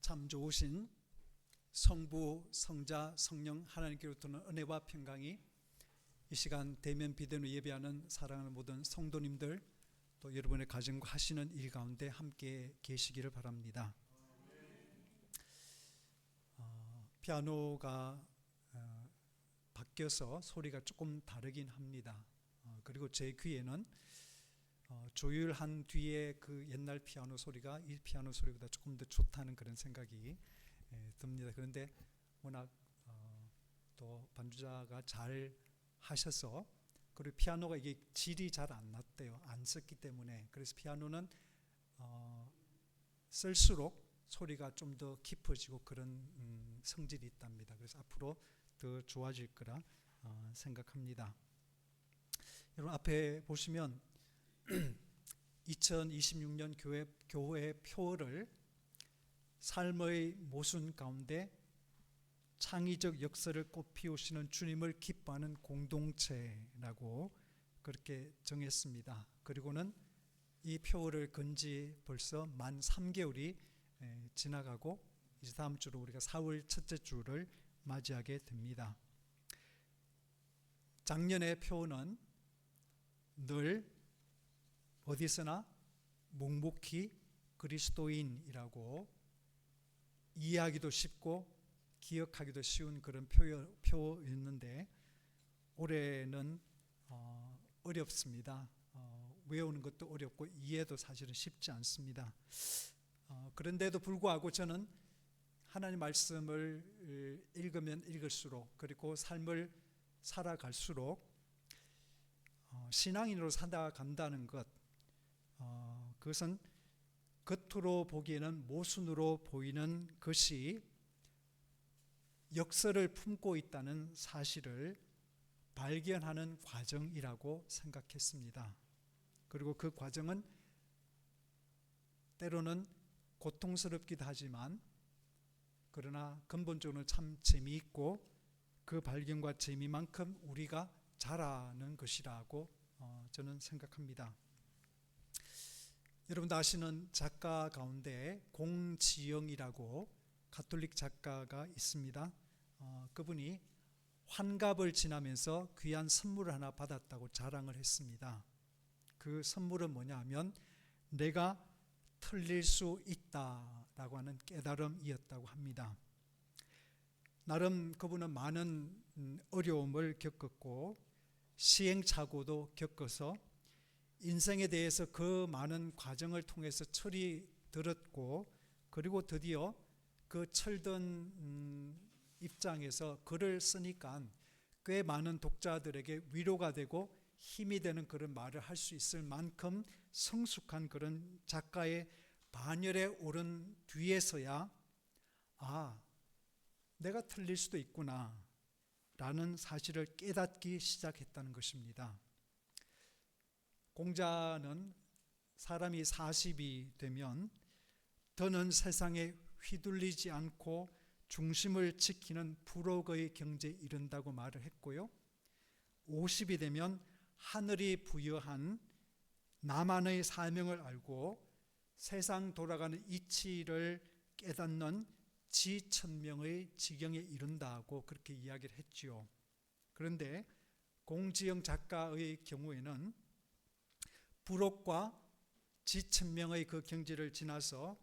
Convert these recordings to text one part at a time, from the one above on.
참 좋으신 성부, 성자, 성령 하나님께로부터는 은혜와 평강이 이 시간 대면 비대면으로 예배하는 사랑하는 모든 성도님들 또 여러분의 가정과 하시는 일 가운데 함께 계시기를 바랍니다. 피아노가 바뀌어서 소리가 조금 다르긴 합니다. 그리고 제 귀에는 조율한 뒤에 그 옛날 피아노 소리가 이 피아노 소리보다 조금 더 좋다는 그런 생각이 듭니다. 그런데 워낙 또 반주자가 잘 하셔서 그리고 피아노가 이게 질이 잘 안 났대요. 안 썼기 때문에. 그래서 피아노는 쓸수록 소리가 좀 더 깊어지고 그런 성질이 있답니다. 그래서 앞으로 더 좋아질 거라 생각합니다. 여러분 앞에 보시면 2026년 교회 표어를 삶의 모순 가운데 창의적 역사를 꽃피우시는 주님을 기뻐하는 공동체라고 그렇게 정했습니다. 그리고는 이 표어를 건지 벌써 만 3개월이 지나가고 이제 다음 주로 우리가 4월 첫째 주를 맞이하게 됩니다. 작년의 표어는 늘 어디서나 묵묵히 그리스도인이라고 이해하기도 쉽고 기억하기도 쉬운 그런 표어였는데 올해는 어렵습니다. 외우는 것도 어렵고 이해도 사실은 쉽지 않습니다. 그런데도 불구하고 저는 하나님 말씀을 읽으면 읽을수록 그리고 삶을 살아갈수록 신앙인으로 살아간다는 것 그것은 겉으로 보기에는 모순으로 보이는 것이 역사를 품고 있다는 사실을 발견하는 과정이라고 생각했습니다. 그리고 그 과정은 때로는 고통스럽기도 하지만 그러나 근본적으로 참 재미있고 그 발견과 재미만큼 우리가 자라는 것이라고 저는 생각합니다. 여러분도 아시는 작가 가운데 공지영이라고 가톨릭 작가가 있습니다. 그분이 환갑을 지나면서 귀한 선물을 하나 받았다고 자랑을 했습니다. 그 선물은 뭐냐 하면 내가 틀릴 수 있다라고 하는 깨달음이었다고 합니다. 나름 그분은 많은 어려움을 겪었고 시행착오도 겪어서 인생에 대해서 그 많은 과정을 통해서 철이 들었고 그리고 드디어 그 철든 입장에서 글을 쓰니까 꽤 많은 독자들에게 위로가 되고 힘이 되는 그런 말을 할 수 있을 만큼 성숙한 그런 작가의 반열에 오른 뒤에서야 내가 틀릴 수도 있구나 라는 사실을 깨닫기 시작했다는 것입니다. 공자는 사람이 40이 되면 더는 세상에 휘둘리지 않고 중심을 지키는 불혹의 경지에 이른다고 말을 했고요. 50이 되면 하늘이 부여한 나만의 사명을 알고 세상 돌아가는 이치를 깨닫는 지천명의 지경에 이른다고 그렇게 이야기를 했지요. 그런데 공지영 작가의 경우에는 불혹과 지천명의 그 경지를 지나서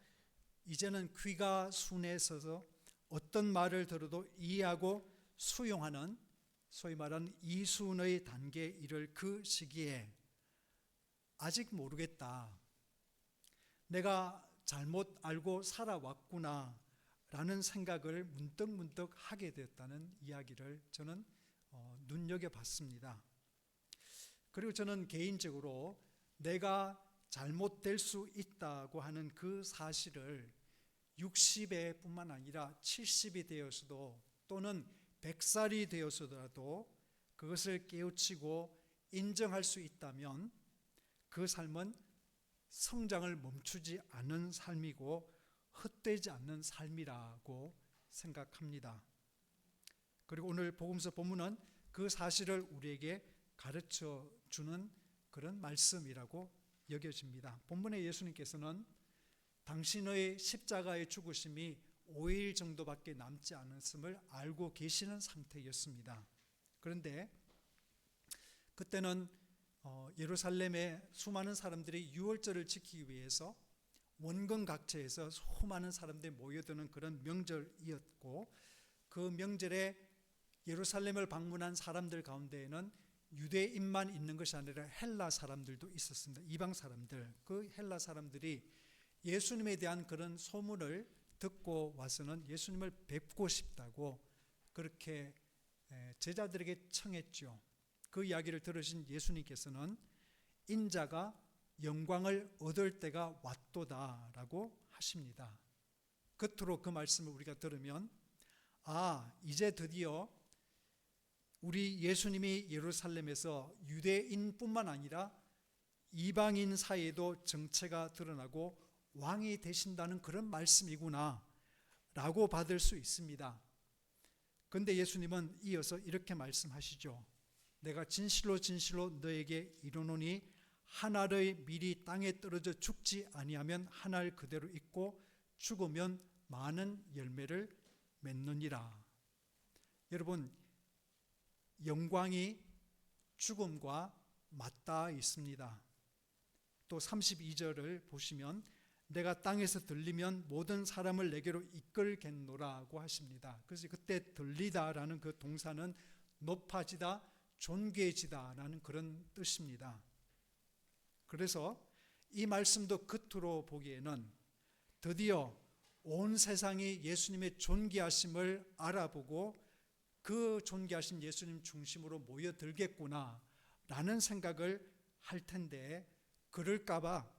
이제는 귀가 순해져서 어떤 말을 들어도 이해하고 수용하는 소위 말하는 이순의 단계에 이를 그 시기에 아직 모르겠다. 내가 잘못 알고 살아왔구나 라는 생각을 문득 하게 되었다는 이야기를 저는 눈여겨봤습니다. 그리고 저는 개인적으로 내가 잘못될 수 있다고 하는 그 사실을 60에 뿐만 아니라 70이 되어서도 또는 100살이 되어서라도 그것을 깨우치고 인정할 수 있다면 그 삶은 성장을 멈추지 않는 삶이고 헛되지 않는 삶이라고 생각합니다. 그리고 오늘 복음서 본문은 그 사실을 우리에게 가르쳐 주는 그런 말씀이라고 여겨집니다. 본문의 예수님께서는 당신의 십자가의 죽으심이 5일 정도밖에 남지 않았음을 알고 계시는 상태였습니다. 그런데 그때는 예루살렘에 수많은 사람들이 유월절을 지키기 위해서 원근 각처에서 수많은 사람들이 모여드는 그런 명절이었고, 그 명절에 예루살렘을 방문한 사람들 가운데에는 유대인만 있는 것이 아니라 헬라 사람들도 있었습니다. 이방 사람들, 그 헬라 사람들이 예수님에 대한 그런 소문을 듣고 와서는 예수님을 뵙고 싶다고 그렇게 제자들에게 청했죠. 그 이야기를 들으신 예수님께서는 인자가 영광을 얻을 때가 왔도다라고 하십니다. 겉으로 그 말씀을 우리가 들으면, 이제 드디어 우리 예수님이 예루살렘에서 유대인뿐만 아니라 이방인 사이에도 정체가 드러나고 왕이 되신다는 그런 말씀이구나 라고 받을 수 있습니다. 그런데 예수님은 이어서 이렇게 말씀하시죠. 내가 진실로 진실로 너에게 이르노니 한 알의 밀이 땅에 떨어져 죽지 아니하면 한 알 그대로 있고 죽으면 많은 열매를 맺느니라. 여러분, 영광이 죽음과 맞닿아 있습니다. 또 32절을 보시면 내가 땅에서 들리면 모든 사람을 내게로 이끌겠노라고 하십니다. 그래서 그때 들리다라는 그 동사는 높아지다, 존귀해지다라는 그런 뜻입니다. 그래서 이 말씀도 겉으로 보기에는 드디어 온 세상이 예수님의 존귀하심을 알아보고 그 존귀하신 예수님 중심으로 모여들겠구나 라는 생각을 할 텐데, 그럴까봐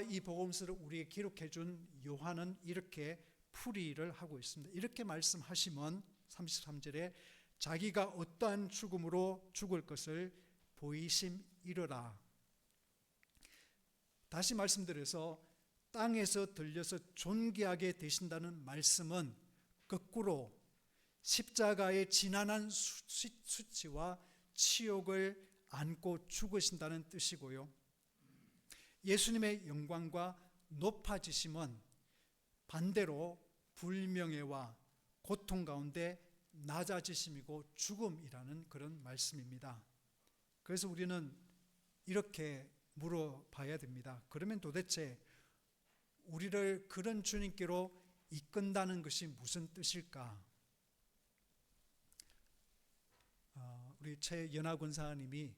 이 복음서를 우리에게 기록해 준 요한은 이렇게 풀이를 하고 있습니다. 이렇게 말씀하시면 33절에 자기가 어떠한 죽음으로 죽을 것을 보이심이로라. 다시 말씀드려서 땅에서 들려서 존귀하게 되신다는 말씀은 거꾸로 십자가의 지난한 수치와 치욕을 안고 죽으신다는 뜻이고요, 예수님의 영광과 높아지심은 반대로 불명예와 고통 가운데 낮아지심이고 죽음이라는 그런 말씀입니다. 그래서 우리는 이렇게 물어봐야 됩니다. 그러면 도대체 우리를 그런 주님께로 이끈다는 것이 무슨 뜻일까? 우리 최연하 권사님이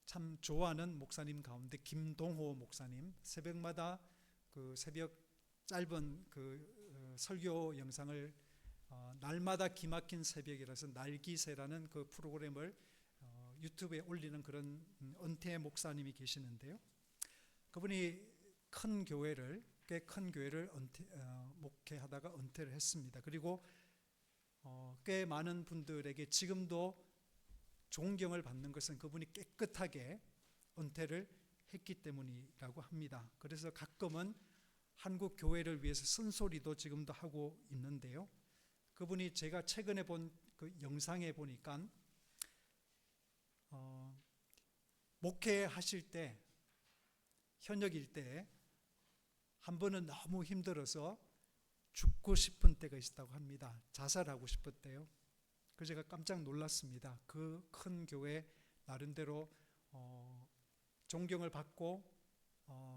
참 좋아하는 목사님 가운데 김동호 목사님, 새벽마다 그 새벽 짧은 그 설교 영상을 날마다 기막힌 새벽이라서 날기새라는 그 프로그램을 유튜브에 올리는 그런 은퇴 목사님이 계시는데요. 그분이 꽤 큰 교회를 목회하다가 은퇴를 했습니다. 그리고 꽤 많은 분들에게 지금도 존경을 받는 것은 그분이 깨끗하게 은퇴를 했기 때문이라고 합니다. 그래서 가끔은 한국 교회를 위해서 쓴소리도 지금도 하고 있는데요. 그분이 제가 최근에 본 그 영상에 보니까 목회하실 때, 현역일 때 한 번은 너무 힘들어서 죽고 싶은 때가 있었다고 합니다. 자살하고 싶었대요. 그래서 제가 깜짝 놀랐습니다. 그 큰 교회 나름대로 존경을 받고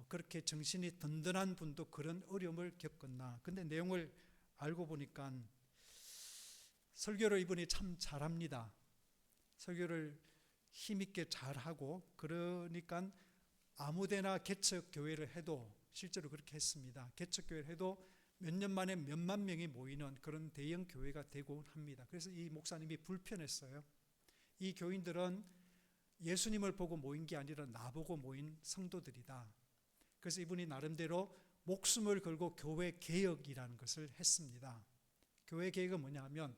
그렇게 정신이 든든한 분도 그런 어려움을 겪었나. 근데 내용을 알고 보니까 설교를 이분이 참 잘합니다. 설교를 힘있게 잘하고, 그러니까 아무데나 개척교회를 해도, 실제로 그렇게 했습니다. 개척교회를 해도 몇 년 만에 몇만 명이 모이는 그런 대형 교회가 되곤 합니다. 그래서 이 목사님이 불편했어요. 이 교인들은 예수님을 보고 모인 게 아니라 나보고 모인 성도들이다. 그래서 이분이 나름대로 목숨을 걸고 교회 개혁이라는 것을 했습니다. 교회 개혁은 뭐냐 하면,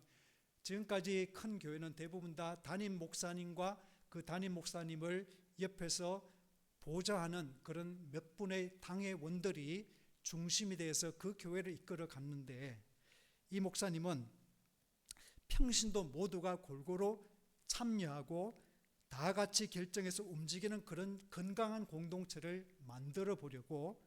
지금까지 큰 교회는 대부분 다 담임 목사님과 그 담임 목사님을 옆에서 보좌하는 그런 몇 분의 당회원들이 중심이 돼서 그 교회를 이끌어 갔는데, 이 목사님은 평신도 모두가 골고루 참여하고 다 같이 결정해서 움직이는 그런 건강한 공동체를 만들어 보려고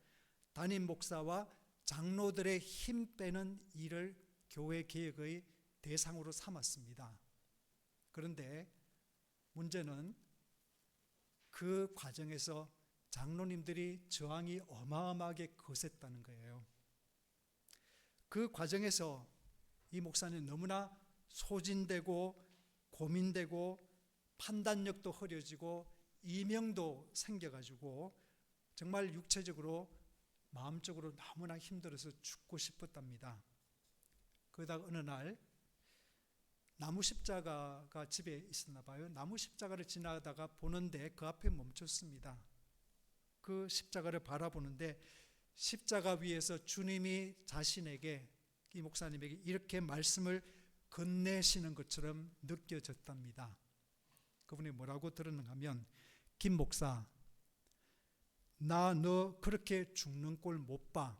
담임 목사와 장로들의 힘 빼는 일을 교회 개혁의 대상으로 삼았습니다. 그런데 문제는 그 과정에서 장로님들이 저항이 어마어마하게 거셌다는 거예요. 그 과정에서 이 목사는 너무나 소진되고 고민되고 판단력도 흐려지고 이명도 생겨가지고 정말 육체적으로 마음적으로 너무나 힘들어서 죽고 싶었답니다. 그러다가 어느 날 나무 십자가가 집에 있었나 봐요. 나무 십자가를 지나가다가 보는데 그 앞에 멈췄습니다. 그 십자가를 바라보는데 십자가 위에서 주님이 자신에게, 이 목사님에게 이렇게 말씀을 건네시는 것처럼 느껴졌답니다. 그분이 뭐라고 들었는가 하면, 김 목사, 나 너 그렇게 죽는 꼴 못 봐.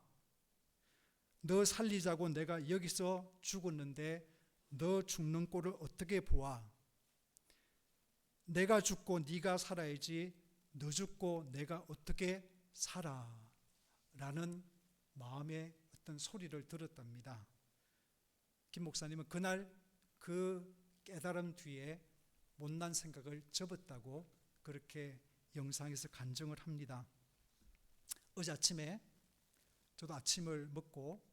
너 살리자고 내가 여기서 죽었는데 너 죽는 꼴을 어떻게 보아? 내가 죽고 네가 살아야지 너 죽고 내가 어떻게 살아? 라는 마음의 어떤 소리를 들었답니다. 김 목사님은 그날 그 깨달음 뒤에 못난 생각을 접었다고 그렇게 영상에서 간증을 합니다. 어제 아침에 저도 아침을 먹고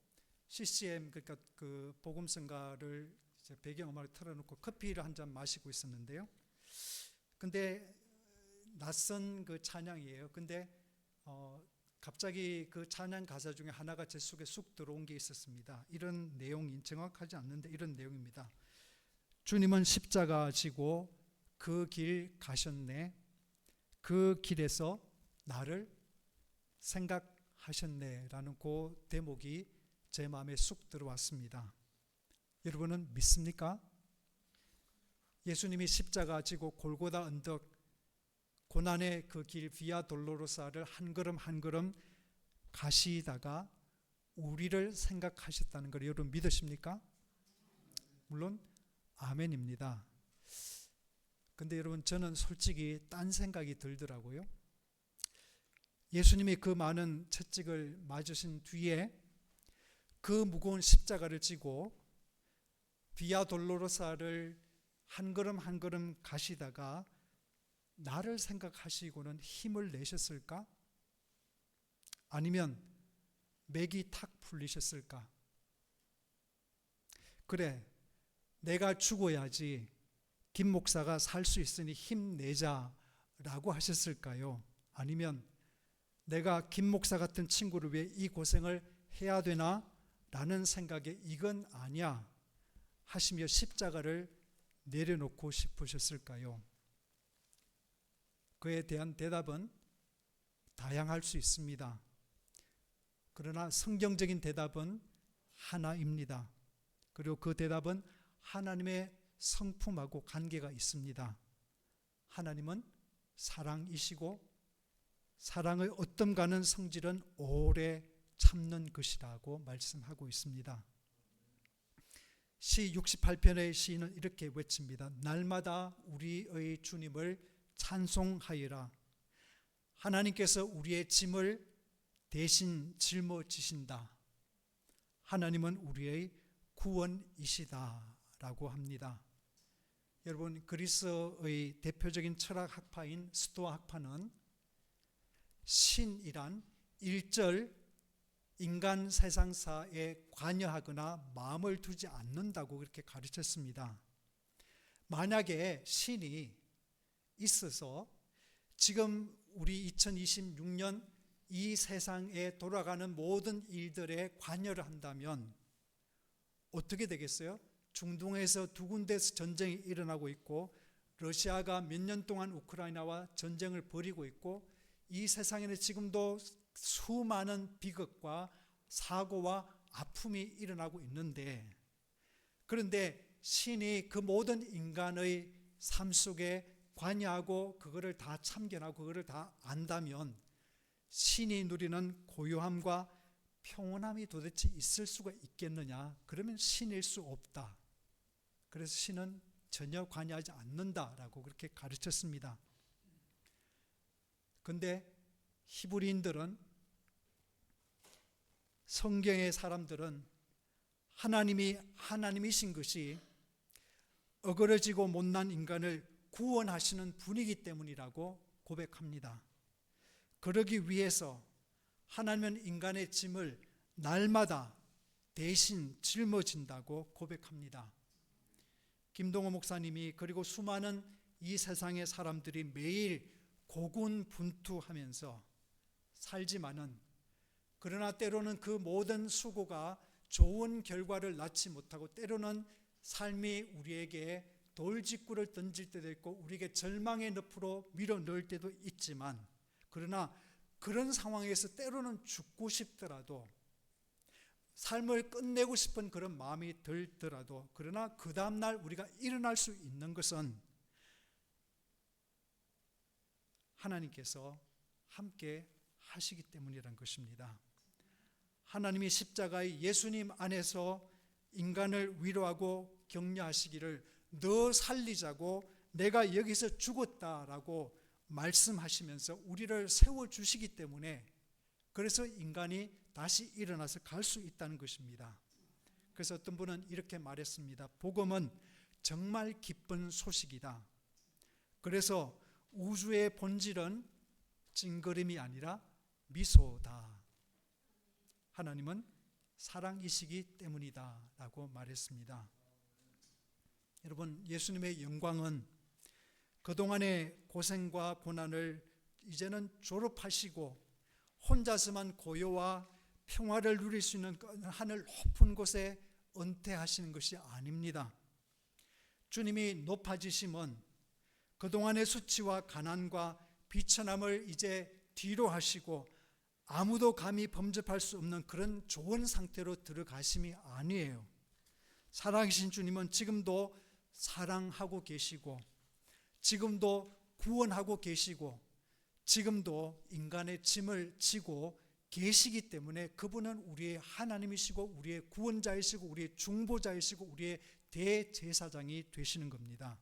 CCM, 그러니까 그 복음성가를 이제 배경음악을 틀어놓고 커피를 한 잔 마시고 있었는데요. 근데 낯선 그 찬양이에요. 근데 갑자기 그 찬양 가사 중에 하나가 제 속에 쑥 들어온 게 있었습니다. 이런 내용이 정확하지 않는데 이런 내용입니다. 주님은 십자가 지고 그 길 가셨네. 그 길에서 나를 생각하셨네. 라는 그 대목이 제 마음에 쑥 들어왔습니다. 여러분은 믿습니까? 예수님이 십자가 지고 골고다 언덕, 고난의 그 길 비아 돌로로사를 한 걸음 한 걸음 가시다가 우리를 생각하셨다는 걸 여러분 믿으십니까? 물론 아멘입니다. 근데 여러분, 저는 솔직히 딴 생각이 들더라고요. 예수님이 그 많은 채찍을 맞으신 뒤에 그 무거운 십자가를 지고 비아 돌로로사를 한 걸음 한 걸음 가시다가 나를 생각하시고는 힘을 내셨을까? 아니면 맥이 탁 풀리셨을까? 그래, 내가 죽어야지 김 목사가 살 수 있으니 힘내자라고 하셨을까요? 아니면 내가 김 목사 같은 친구를 위해 이 고생을 해야 되나? 라는 생각에 이건 아니야 하시며 십자가를 내려놓고 싶으셨을까요? 그에 대한 대답은 다양할 수 있습니다. 그러나 성경적인 대답은 하나입니다. 그리고 그 대답은 하나님의 성품하고 관계가 있습니다. 하나님은 사랑이시고 사랑의 어떤 가는 성질은 오래 참는 것이라고 말씀하고 있습니다. 시 68편의 시인은 이렇게 외칩니다. 날마다 우리의 주님을 찬송하여라. 하나님께서 우리의 짐을 대신 짊어지신다. 하나님은 우리의 구원이시다 라고 합니다. 여러분, 그리스의 대표적인 철학 학파인 스토아 학파는 신이란 일절 인간 세상사에 관여하거나 마음을 두지 않는다고 그렇게 가르쳤습니다. 만약에 신이 있어서 지금 우리 2026년 이 세상에 돌아가는 모든 일들에 관여를 한다면 어떻게 되겠어요? 중동에서 두 군데에서 전쟁이 일어나고 있고 러시아가 몇 년 동안 우크라이나와 전쟁을 벌이고 있고 이 세상에는 지금도 수많은 비극과 사고와 아픔이 일어나고 있는데, 그런데 신이 그 모든 인간의 삶 속에 관여하고 그거를 다 참견하고 그거를 다 안다면 신이 누리는 고요함과 평온함이 도대체 있을 수가 있겠느냐? 그러면 신일 수 없다. 그래서 신은 전혀 관여하지 않는다라고 그렇게 가르쳤습니다. 그런데 히브리인들은 성경의 사람들은 하나님이 하나님이신 것이 어그러지고 못난 인간을 구원하시는 분이기 때문이라고 고백합니다. 그러기 위해서 하나님은 인간의 짐을 날마다 대신 짊어진다고 고백합니다. 김동호 목사님이 그리고 수많은 이 세상의 사람들이 매일 고군분투하면서 살지만은 그러나 때로는 그 모든 수고가 좋은 결과를 낳지 못하고 때로는 삶이 우리에게 돌직구를 던질 때도 있고 우리에게 절망의 늪으로 밀어넣을 때도 있지만 그러나 그런 상황에서 때로는 죽고 싶더라도 삶을 끝내고 싶은 그런 마음이 들더라도 그러나 그 다음날 우리가 일어날 수 있는 것은 하나님께서 함께 하시기 때문이라는 것입니다. 하나님이 십자가의 예수님 안에서 인간을 위로하고 격려하시기를 너 살리자고 내가 여기서 죽었다라고 말씀하시면서 우리를 세워주시기 때문에 그래서 인간이 다시 일어나서 갈 수 있다는 것입니다. 그래서 어떤 분은 이렇게 말했습니다. 복음은 정말 기쁜 소식이다. 그래서 우주의 본질은 찡그림이 아니라 미소다. 하나님은 사랑이시기 때문이다 라고 말했습니다. 여러분, 예수님의 영광은 그동안의 고생과 고난을 이제는 졸업하시고 혼자서만 고요와 평화를 누릴 수 있는 하늘 높은 곳에 은퇴하시는 것이 아닙니다. 주님이 높아지심은 그동안의 수치와 가난과 비천함을 이제 뒤로 하시고 아무도 감히 범접할 수 없는 그런 좋은 상태로 들어가심이 아니에요. 살아계신 주님은 지금도 사랑하고 계시고 지금도 구원하고 계시고 지금도 인간의 짐을 지고 계시기 때문에 그분은 우리의 하나님이시고 우리의 구원자이시고 우리의 중보자이시고 우리의 대제사장이 되시는 겁니다.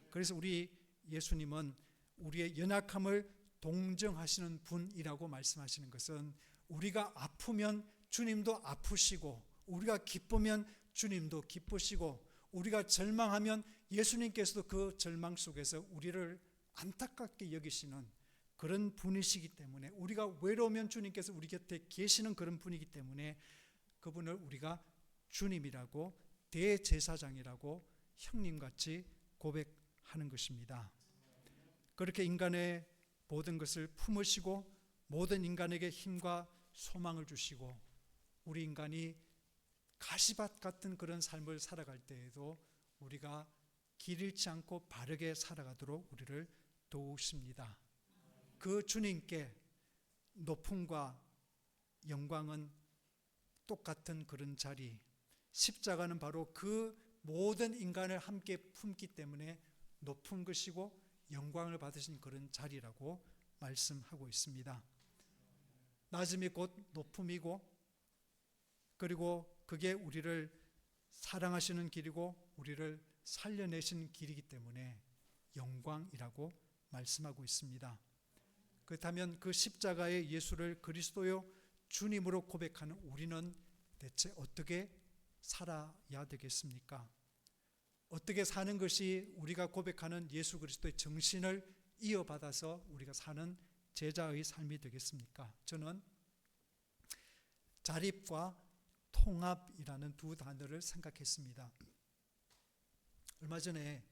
그래서 우리 예수님은 우리의 연약함을 동정하시는 분이라고 말씀하시는 것은 우리가 아프면 주님도 아프시고 우리가 기쁘면 주님도 기쁘시고 우리가 절망하면 예수님께서도 그 절망 속에서 우리를 안타깝게 여기시는 그런 분이시기 때문에 우리가 외로우면 주님께서 우리 곁에 계시는 그런 분이기 때문에 그분을 우리가 주님이라고 대제사장이라고 형님같이 고백하는 것입니다. 그렇게 인간의 모든 것을 품으시고 모든 인간에게 힘과 소망을 주시고 우리 인간이 가시밭 같은 그런 삶을 살아갈 때에도 우리가 길 잃지 않고 바르게 살아가도록 우리를 도우십니다. 그 주님께 높음과 영광은 똑같은 그런 자리, 십자가는 바로 그 모든 인간을 함께 품기 때문에 높은 것이고 영광을 받으신 그런 자리라고 말씀하고 있습니다. 낮음이 곧 높음이고 그리고 그게 우리를 사랑하시는 길이고 우리를 살려내신 길이기 때문에 영광이라고 말씀하고 있습니다. 그렇다면 그 십자가의 예수를 그리스도요 주님으로 고백하는 우리는 대체 어떻게 살아야 되겠습니까? 어떻게 사는 것이 우리가 고백하는 예수 그리스도의 정신을 이어받아서 우리가 사는 제자의 삶이 되겠습니까? 저는 자립과 통합이라는 두 단어를 생각했습니다. 얼마 전에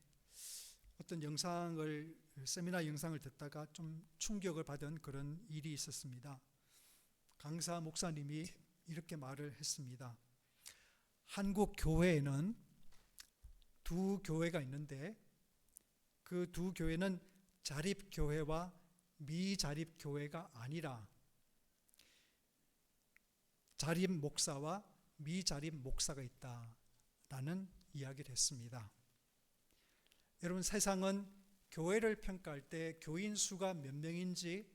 어떤 세미나 영상을 듣다가 좀 충격을 받은 그런 일이 있었습니다. 강사 목사님이 이렇게 말을 했습니다. 한국 교회에는 두 교회가 있는데 그 두 교회는 자립교회와 미자립교회가 아니라 자립 목사와 미자립 목사가 있다라는 이야기를 했습니다. 여러분, 세상은 교회를 평가할 때 교인 수가 몇 명인지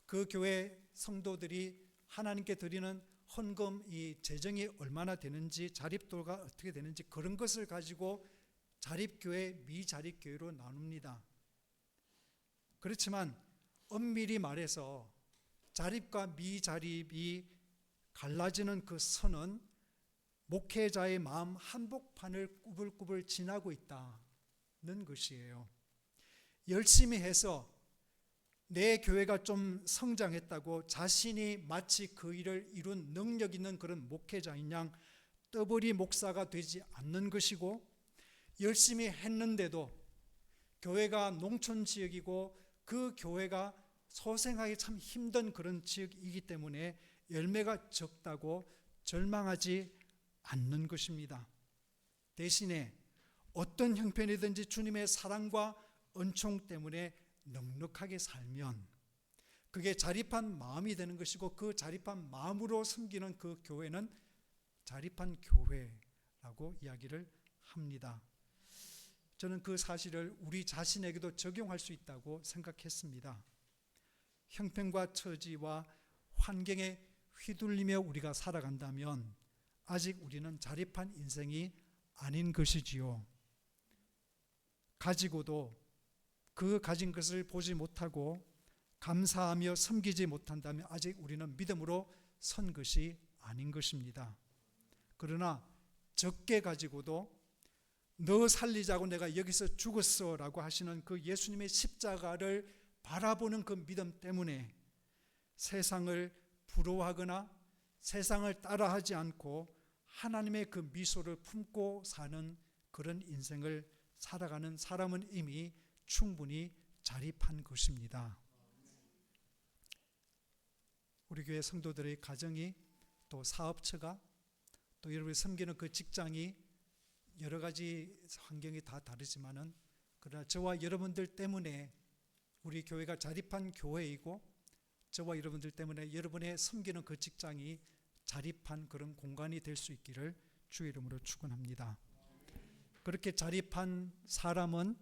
그 교회 성도들이 하나님께 드리는 헌금 이 재정이 얼마나 되는지 자립도가 어떻게 되는지 그런 것을 가지고 자립교회, 미자립교회로 나눕니다. 그렇지만 엄밀히 말해서 자립과 미자립이 갈라지는 그 선은 목회자의 마음 한복판을 꾸불꾸불 지나고 있다는 것이에요. 열심히 해서 내 교회가 좀 성장했다고 자신이 마치 그 일을 이룬 능력 있는 그런 목회자인 양 떠벌이 목사가 되지 않는 것이고, 열심히 했는데도 교회가 농촌 지역이고 그 교회가 소생하기 참 힘든 그런 지역이기 때문에 열매가 적다고 절망하지 않는 것입니다. 대신에 어떤 형편이든지 주님의 사랑과 은총 때문에 넉넉하게 살면 그게 자립한 마음이 되는 것이고, 그 자립한 마음으로 섬기는 그 교회는 자립한 교회라고 이야기를 합니다. 저는 그 사실을 우리 자신에게도 적용할 수 있다고 생각했습니다. 형편과 처지와 환경에 휘둘리며 우리가 살아간다면 아직 우리는 자립한 인생이 아닌 것이지요. 가지고도 그 가진 것을 보지 못하고 감사하며 섬기지 못한다면 아직 우리는 믿음으로 선 것이 아닌 것입니다. 그러나 적게 가지고도 너 살리자고 내가 여기서 죽었어 라고 하시는 그 예수님의 십자가를 바라보는 그 믿음 때문에 세상을 부러워하거나 세상을 따라하지 않고 하나님의 그 미소를 품고 사는 그런 인생을 살아가는 사람은 이미 충분히 자립한 것입니다. 우리 교회 성도들의 가정이, 또 사업처가, 또 여러분이 섬기는 그 직장이 여러 가지 환경이 다 다르지만은, 그러나 저와 여러분들 때문에 우리 교회가 자립한 교회이고, 저와 여러분들 때문에 여러분의 섬기는 그 직장이 자립한 그런 공간이 될 수 있기를 주의 이름으로 축원합니다. 그렇게 자립한 사람은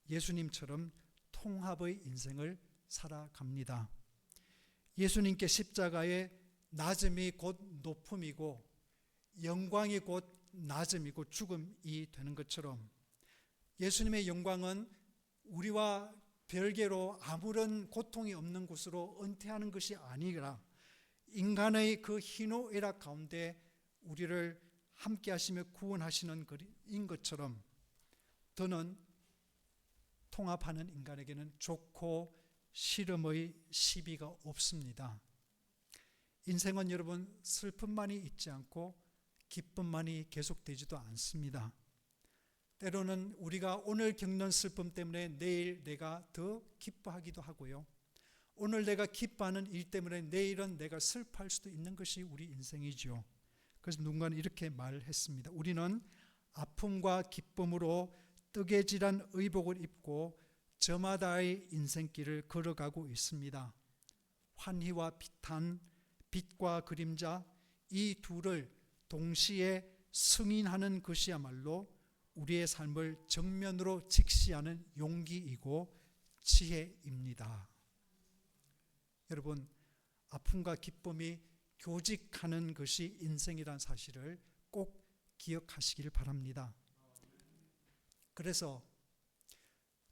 예수님처럼 통합의 인생을 살아갑니다. 예수님께 십자가의 낮음이 곧 높음이고 영광이 곧 낮음이고 죽음이 되는 것처럼, 예수님의 영광은 우리와 별개로 아무런 고통이 없는 곳으로 은퇴하는 것이 아니라 인간의 그 희노애락 가운데 우리를 함께 하시며 구원하시는 것인 것처럼, 더는 통합하는 인간에게는 좋고 싫음의 시비가 없습니다. 인생은 여러분 슬픔만이 있지 않고 기쁨만이 계속되지도 않습니다. 때로는 우리가 오늘 겪는 슬픔 때문에 내일 내가 더 기뻐하기도 하고요, 오늘 내가 기뻐하는 일 때문에 내일은 내가 슬퍼할 수도 있는 것이 우리 인생이죠. 그래서 누군가는 이렇게 말했습니다. 우리는 아픔과 기쁨으로 뜨개질한 의복을 입고 저마다의 인생길을 걸어가고 있습니다. 환희와 비탄, 빛과 그림자, 이 둘을 동시에 승인하는 것이야말로 우리의 삶을 정면으로 직시하는 용기이고 지혜입니다. 여러분, 아픔과 기쁨이 교직하는 것이 인생이란 사실을 꼭 기억하시길 바랍니다. 그래서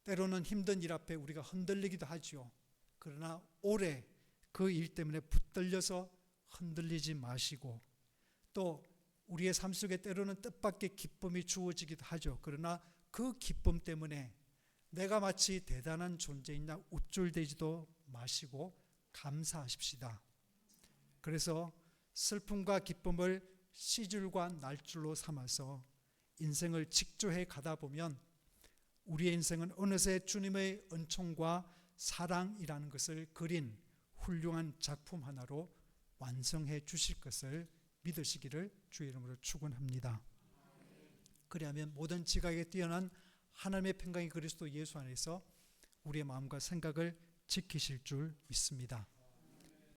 때로는 힘든 일 앞에 우리가 흔들리기도 하죠. 그러나 오래 그 일 때문에 붙들려서 흔들리지 마시고, 또 우리의 삶 속에 때로는 뜻밖의 기쁨이 주어지기도 하죠. 그러나 그 기쁨 때문에 내가 마치 대단한 존재이냐 우쭐대지도 마시고 감사하십시다. 그래서 슬픔과 기쁨을 시줄과 날줄로 삼아서 인생을 직조해 가다 보면 우리의 인생은 어느새 주님의 은총과 사랑이라는 것을 그린 훌륭한 작품 하나로 완성해 주실 것을 믿으시기를 주의 이름으로 축원합니다. 그리하면 모든 지각에 뛰어난 하나님의 평강이 그리스도 예수 안에서 우리의 마음과 생각을 지키실 줄 믿습니다.